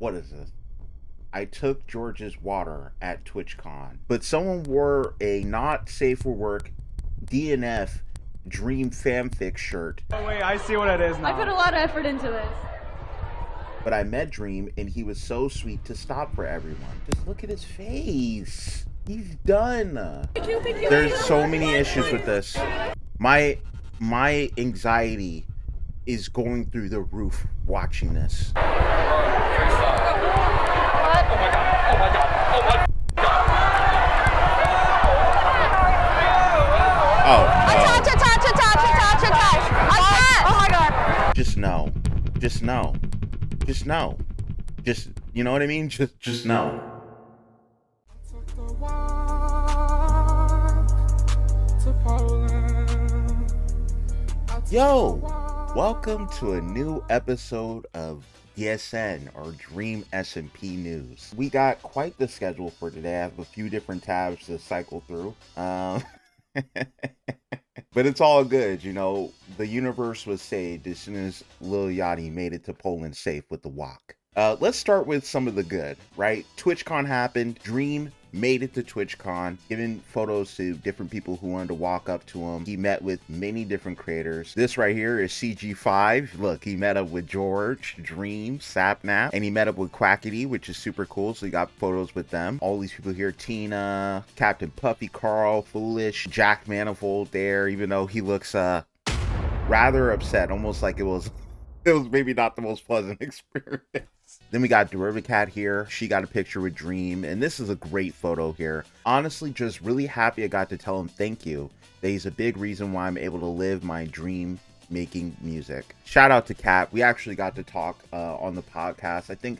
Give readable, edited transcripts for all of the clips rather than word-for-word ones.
What is this? I took George's water at TwitchCon, but someone wore a not safe for work DNF Dream fanfic shirt. Oh wait, I see what it is now. I put a lot of effort into this. But I met Dream and he was so sweet to stop for everyone. Just look at his face. He's done. There's so many issues with this. My anxiety is going through the roof watching this. What? Oh my god, oh my god, oh my god. Oh my god. Just know. Just know. Just know. Just, you know what I mean? Just know. Yo, welcome to a new episode of DSN or Dream SMP News. We got quite the schedule for today. I have a few different tabs to cycle through. But it's all good, you know. The universe was saved as soon as Lil Yachty made it to Poland safe with the walk. Let's start with some of the good, right? TwitchCon happened. Dream made it to TwitchCon, giving photos to different people who wanted to walk up to him. He met with many different creators. This right here is CG5. Look, he met up with George, Dream, Sapnap, and he met up with Quackity, which is super cool. So he got photos with them. All these people here, Tina, Captain Puffy, Carl, Foolish, Jack Manifold there, even though he looks rather upset, almost like it was maybe not the most pleasant experience. Then we got Derivacat here. She got a picture with Dream, and this is a great photo here. Honestly, just really happy I got to tell him thank you. That he's a big reason why I'm able to live my dream making music. Shout out to Kat. We actually got to talk on the podcast. I think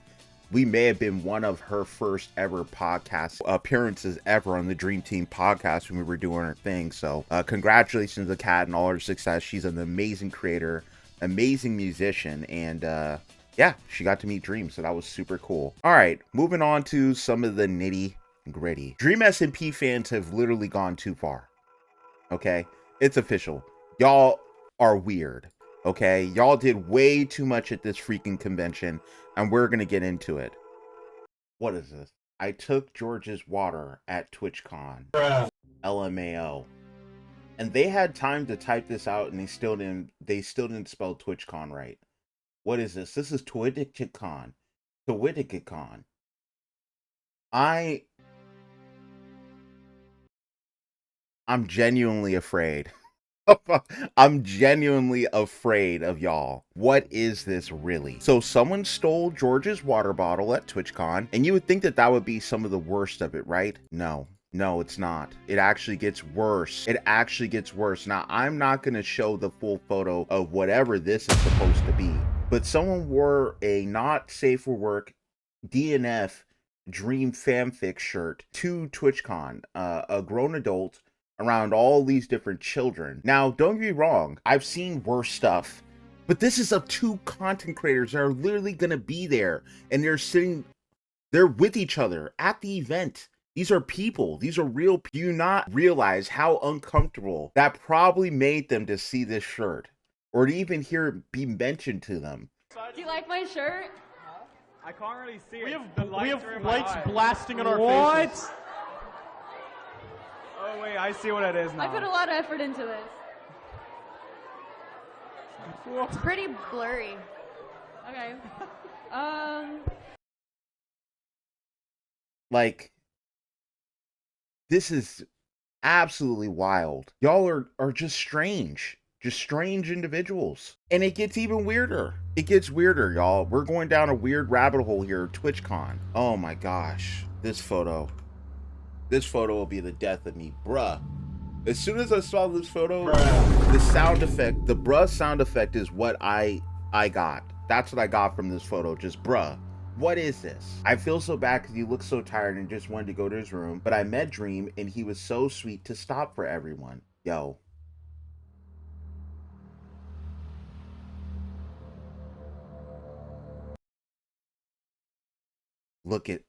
we may have been one of her first ever podcast appearances ever on the Dream Team podcast when we were doing our thing. So congratulations to Kat and all her success. She's an amazing creator, amazing musician, and yeah, she got to meet Dream, so that was super cool. All right, moving on to some of the nitty gritty. Dream SMP fans have literally gone too far. Okay, it's official. Y'all are weird. Okay, y'all did way too much at this freaking convention, and we're gonna get into it. What is this? I took George's water at TwitchCon. LMAO. And they had time to type this out, and they still didn't spell TwitchCon right. What is this? This is Twitchcon. Twitchcon. I'm genuinely afraid. I'm genuinely afraid of y'all. What is this really? So someone stole George's water bottle at TwitchCon, and you would think that that would be some of the worst of it, right? No, it's not. It actually gets worse. It actually gets worse. Now, I'm not going to show the full photo of whatever this is supposed to be, but someone wore a not safe for work DNF Dream fanfic shirt to TwitchCon, a grown adult around all these different children. Now, don't get me wrong, I've seen worse stuff, but this is of two content creators that are literally gonna be there, and they're with each other at the event. These are people. These are real people. Do you not realize how uncomfortable that probably made them to see this shirt, or to even hear it be mentioned to them? Do you like my shirt? I can't really see it. We have lights blasting in our faces. What? Oh wait, I see what it is now. I put a lot of effort into this. It's pretty blurry. Okay. Like, this is absolutely wild. Y'all are just strange individuals. And it gets even weirder. It gets weirder, y'all. We're going down a weird rabbit hole here at TwitchCon. Oh my gosh. This photo will be the death of me, bruh. As soon as I saw this photo, the sound effect, the bruh sound effect is what I got. That's what I got from this photo, just bruh. What is this? I feel so bad because he looked so tired and just wanted to go to his room, but I met Dream and he was so sweet to stop for everyone. Yo. Look at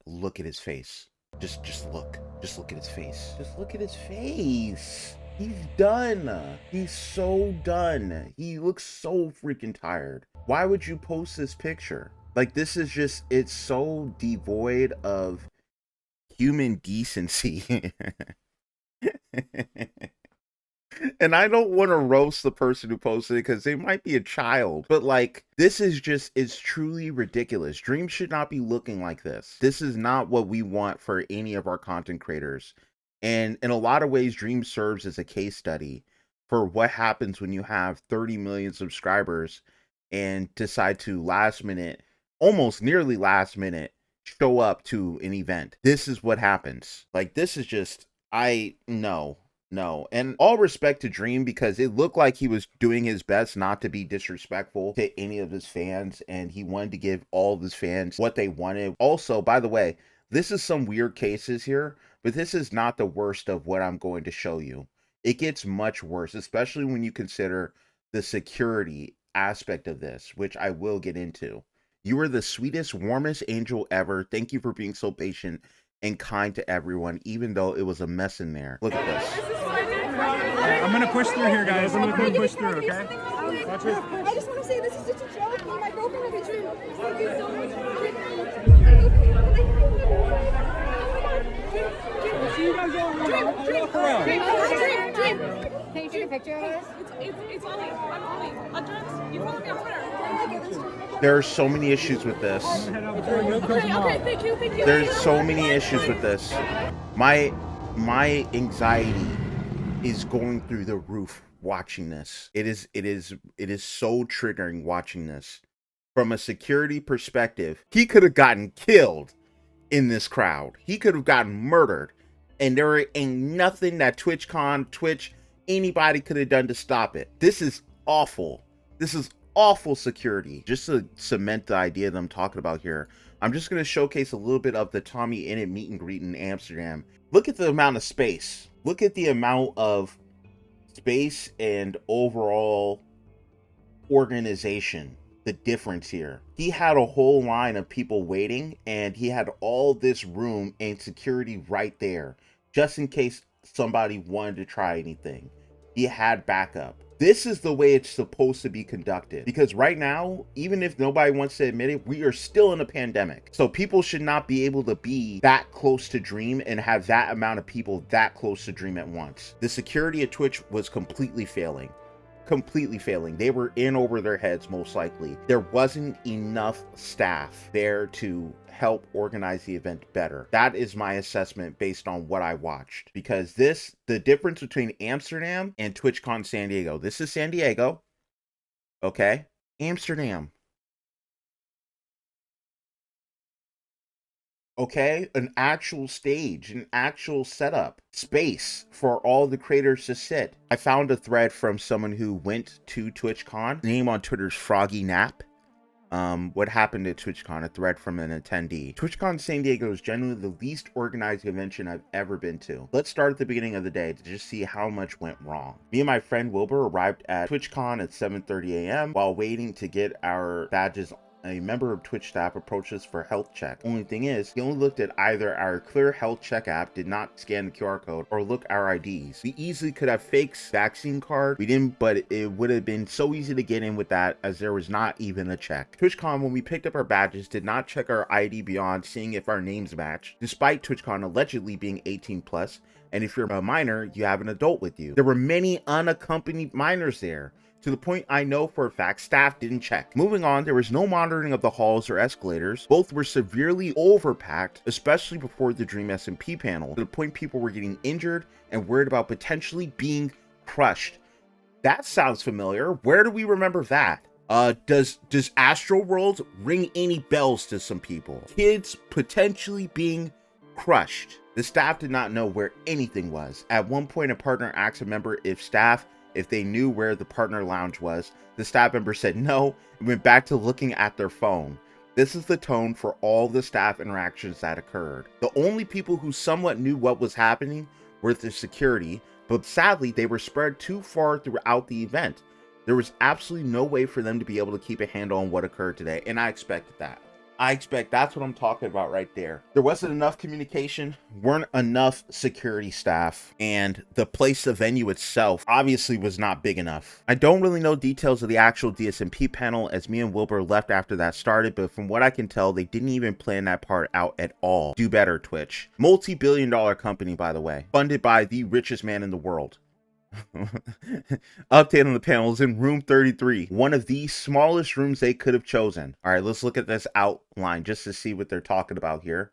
his face. Just look at his face. Just look at his face. He's done. He's so done. He looks so freaking tired. Why would you post this picture? Like, this is just, it's so devoid of human decency. And I don't want to roast the person who posted it because they might be a child, but like, this is just, it's truly ridiculous. Dream should not be looking like this. This is not what we want for any of our content creators. And in a lot of ways, Dream serves as a case study for what happens when you have 30 million subscribers and decide to last minute, almost nearly last minute, show up to an event. This is what happens. Like, this is just, no. And all respect to Dream, because it looked like he was doing his best not to be disrespectful to any of his fans, and he wanted to give all of his fans what they wanted. Also, by the way, this is some weird cases here, but this is not the worst of what I'm going to show you. It gets much worse, especially when you consider the security aspect of this, which I will get into. You are the sweetest, warmest angel ever. Thank you for being so patient and kind to everyone, even though it was a mess in there. Look at this. I'm gonna push through here, guys. I'm gonna push through, okay? I just want to say this is just a joke. Me and my girlfriend have a dream. Thank you so much. Dream. Can you take a picture of us? It's Ollie. I'm Ollie. On drugs. You follow me on Twitter. There are so many issues with this. Okay, thank you. There's so many issues with this. My anxiety is going through the roof watching this. It is so triggering watching this. From a security perspective, he could have gotten killed in this crowd. He could have gotten murdered. And there ain't nothing that TwitchCon, Twitch, anybody could have done to stop it. This is awful. This is awful security. Just to cement the idea that I'm talking about here, I'm just going to showcase a little bit of the Tommyinnit meet and greet in Amsterdam. Look at the amount of space. Look at the amount of space and overall organization. The difference here. He had a whole line of people waiting, and he had all this room and security right there, just in case somebody wanted to try anything. He had backup. This is the way it's supposed to be conducted, because right now, even if nobody wants to admit it, we are still in a pandemic. So people should not be able to be that close to Dream and have that amount of people that close to Dream at once. The security at Twitch was completely failing. They were in over their heads, most likely. There wasn't enough staff there to help organize the event better. That is my assessment based on what I watched, because the difference between Amsterdam and TwitchCon San Diego, this is San Diego, okay? Amsterdam, okay? An actual stage, an actual setup, space for all the creators to sit. I found a thread from someone who went to TwitchCon. Name on Twitter's Froggy Nap. What happened at TwitchCon, a thread from an attendee. TwitchCon San Diego is generally the least organized convention I've ever been to. Let's start at the beginning of the day to just see how much went wrong. Me and my friend Wilbur arrived at TwitchCon at 7:30 a.m. while waiting to get our badges. A member of Twitch staff approached us for a health check. Only thing is, he only looked at either our Clear Health Check app, did not scan the QR code, or look our IDs. We easily could have fakes vaccine card. We didn't, but it would have been so easy to get in with that, as there was not even a check. TwitchCon, when we picked up our badges, did not check our ID beyond seeing if our names matched, despite TwitchCon allegedly being 18+, and if you're a minor, you have an adult with you. There were many unaccompanied minors there, to the point I know for a fact staff didn't check. Moving on, there was no monitoring of the halls or escalators. Both were severely overpacked, especially before the Dream SMP panel, to the point people were getting injured and worried about potentially being crushed. That sounds familiar. Where do we remember that? Does Astro World ring any bells to some people? Kids potentially being crushed. The staff did not know where anything was. At one point, a partner asked a member if they knew where the partner lounge was. The staff member said no and went back to looking at their phone. This is the tone for all the staff interactions that occurred. The only people who somewhat knew what was happening were the security, but sadly they were spread too far throughout the event. There was absolutely no way for them to be able to keep a handle on what occurred today, and I expected that. I expect that's what I'm talking about right there. There wasn't enough communication, weren't enough security staff, and the place, the venue itself, obviously was not big enough. I don't really know details of the actual DSMP panel as me and Wilbur left after that started, but from what I can tell, they didn't even plan that part out at all. Do better, Twitch. Multi-billion-dollar company, by the way, funded by the richest man in the world. Update on the panels in room 33, one of the smallest rooms they could have chosen. All right, let's look at this outline just to see what they're talking about here.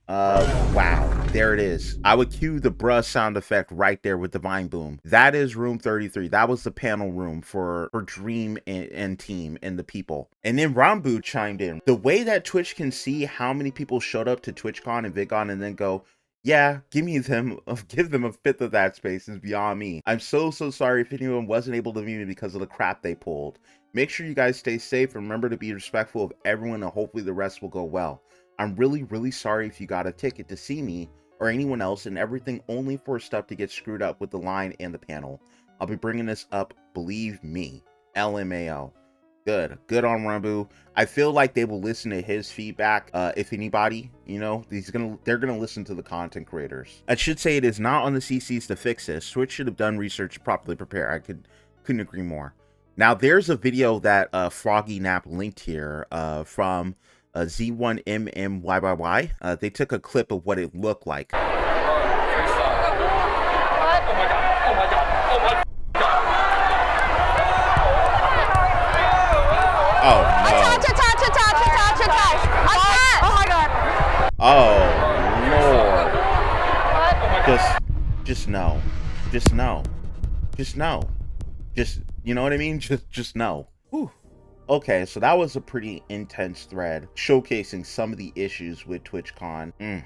Wow, there it is. I would cue the bruh sound effect right there with Divine Boom. That is room 33. That was the panel room for Dream and team and the people. And then Ranboo chimed in. The way that Twitch can see how many people showed up to TwitchCon and VidCon and then go, yeah, give them a fifth of that space is beyond me. I'm so sorry if anyone wasn't able to meet me because of the crap they pulled. Make sure you guys stay safe and remember to be respectful of everyone, and hopefully the rest will go well. I'm really sorry if you got a ticket to see me or anyone else and everything only for stuff to get screwed up with the line and the panel. I'll be bringing this up, believe me. LMAO. Good on Ranboo. I feel like they will listen to his feedback. If anybody, you know, they're gonna listen to the content creators. I should say it is not on the CCs to fix this. Twitch should have done research to properly prepare. I couldn't agree more. Now there's a video that Froggy Nap linked here from Z1MMYYY. They took a clip of what it looked like. Oh my god. Oh my god. Oh my god. Oh no. Oh my god. Oh Lord. Just no. You know what I mean? Just no. Whew. Okay, so that was a pretty intense thread showcasing some of the issues with TwitchCon.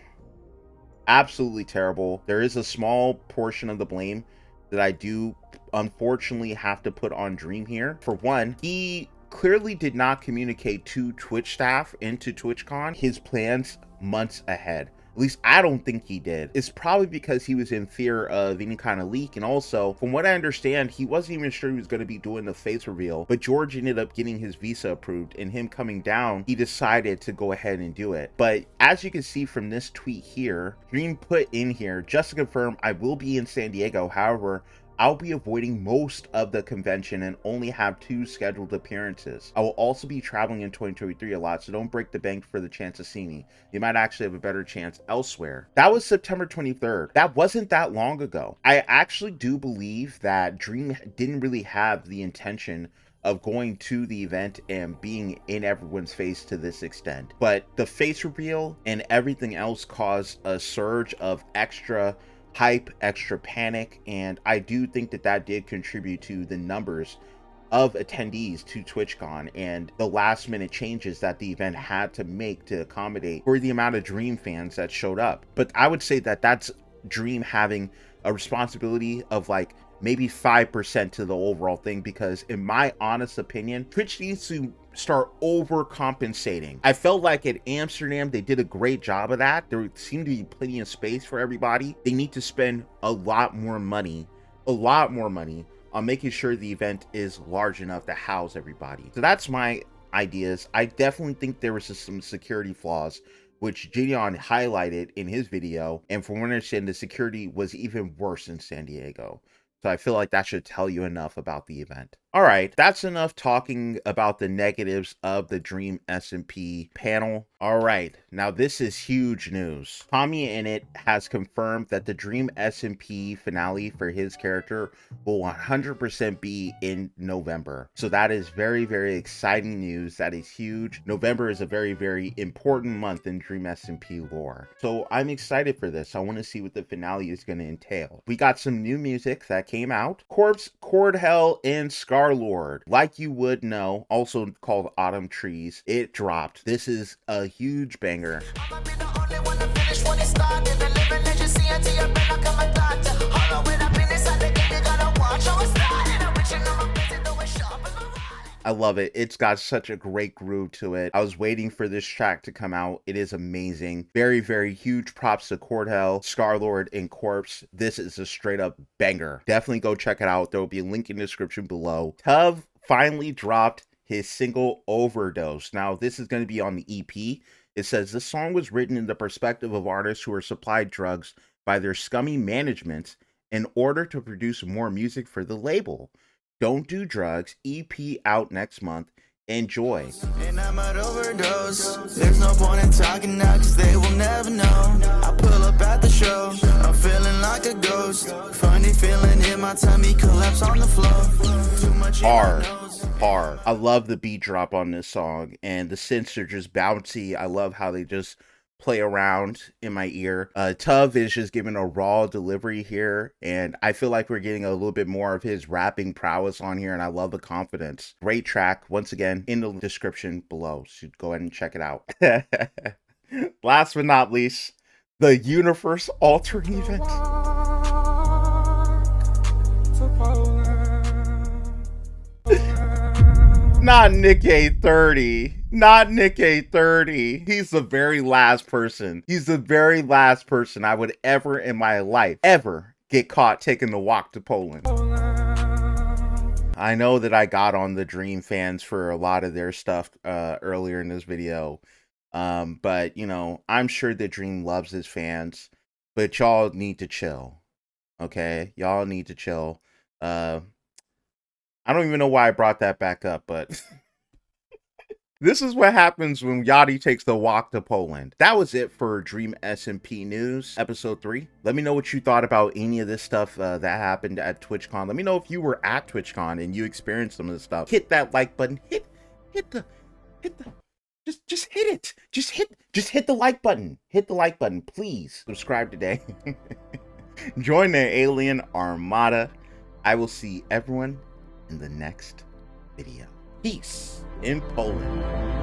Absolutely terrible. There is a small portion of the blame that I do unfortunately have to put on Dream here. For one, he clearly did not communicate to Twitch staff and to TwitchCon his plans months ahead. At least I don't think he did. It's probably because he was in fear of any kind of leak, and also from what I understand, he wasn't even sure he was going to be doing the face reveal, but George ended up getting his visa approved, and him coming down, he decided to go ahead and do it. But as you can see from this tweet here, Dream put in here, just to confirm, I will be in San Diego. However, I'll be avoiding most of the convention and only have 2 scheduled appearances. I will also be traveling in 2023 a lot, so don't break the bank for the chance to see me. You might actually have a better chance elsewhere. That was September 23rd. That wasn't that long ago. I actually do believe that Dream didn't really have the intention of going to the event and being in everyone's face to this extent. But the face reveal and everything else caused a surge of extra hype, extra panic, and I do think that that did contribute to the numbers of attendees to TwitchCon and the last minute changes that the event had to make to accommodate for the amount of Dream fans that showed up. But I would say that that's Dream having a responsibility of like maybe 5% to the overall thing, because in my honest opinion, Twitch needs to start overcompensating. I felt like at Amsterdam they did a great job of that. There seemed to be plenty of space for everybody. They need to spend a lot more money on making sure the event is large enough to house everybody. So that's my ideas. I definitely think there was just some security flaws, which Gideon highlighted in his video, and from what I understand, the security was even worse in San Diego. So I feel like that should tell you enough about the event. All right, that's enough talking about the negatives of the Dream SMP panel. All right, now this is huge news. Tommyinnit has confirmed that the Dream SMP finale for his character will 100% be in November. So that is very, very exciting news. That is huge. November is a very, very important month in Dream SMP lore. So I'm excited for this. I want to see what the finale is going to entail. We got some new music that came out. Kordhell and SCARLXRD, like you would know, also called Autumn Trees, it dropped. This is a huge banger. I love it. It's got such a great groove to it. I was waiting for this track to come out. It is amazing. Very, very huge props to Kordhell, SCARLXRD, and Corpse. This is a straight up banger. Definitely go check it out. There will be a link in the description below. Tuv finally dropped his single Overdose. Now, this is going to be on the EP. It says this song was written in the perspective of artists who are supplied drugs by their scummy management in order to produce more music for the label. Don't Do Drugs, EP out next month. Enjoy. And I'm at overdose. There's no point in talking now, cause they will never know. I pull up at the show, I'm feeling like a ghost. Funny feeling in my tummy, collapse on the floor. Too much Hard. I love the beat drop on this song, and the synths are just bouncy. I love how they just play around in my ear. Tuv is just giving a raw delivery here, and I feel like we're getting a little bit more of his rapping prowess on here, and I love the confidence. Great track, once again, in the description below, so go ahead and check it out. Last but not least, the Universe altering event. Not Nick A30. Not Nick A30. He's the very last person. He's the very last person I would ever in my life ever get caught taking the walk to Poland. I know that I got on the Dream fans for a lot of their stuff earlier in this video. But, you know, I'm sure that Dream loves his fans. But y'all need to chill. Okay? Y'all need to chill. I don't even know why I brought that back up, but this is what happens when Yachty takes the walk to Poland. That was it for Dream SMP News, episode 3. Let me know what you thought about any of this stuff that happened at TwitchCon. Let me know if you were at TwitchCon and you experienced some of this stuff. Hit that like button. Hit the, just hit it. Just hit the like button. Hit the like button, please. Subscribe today. Join the Alyn Armada. I will see everyone in the next video. Peace in Poland.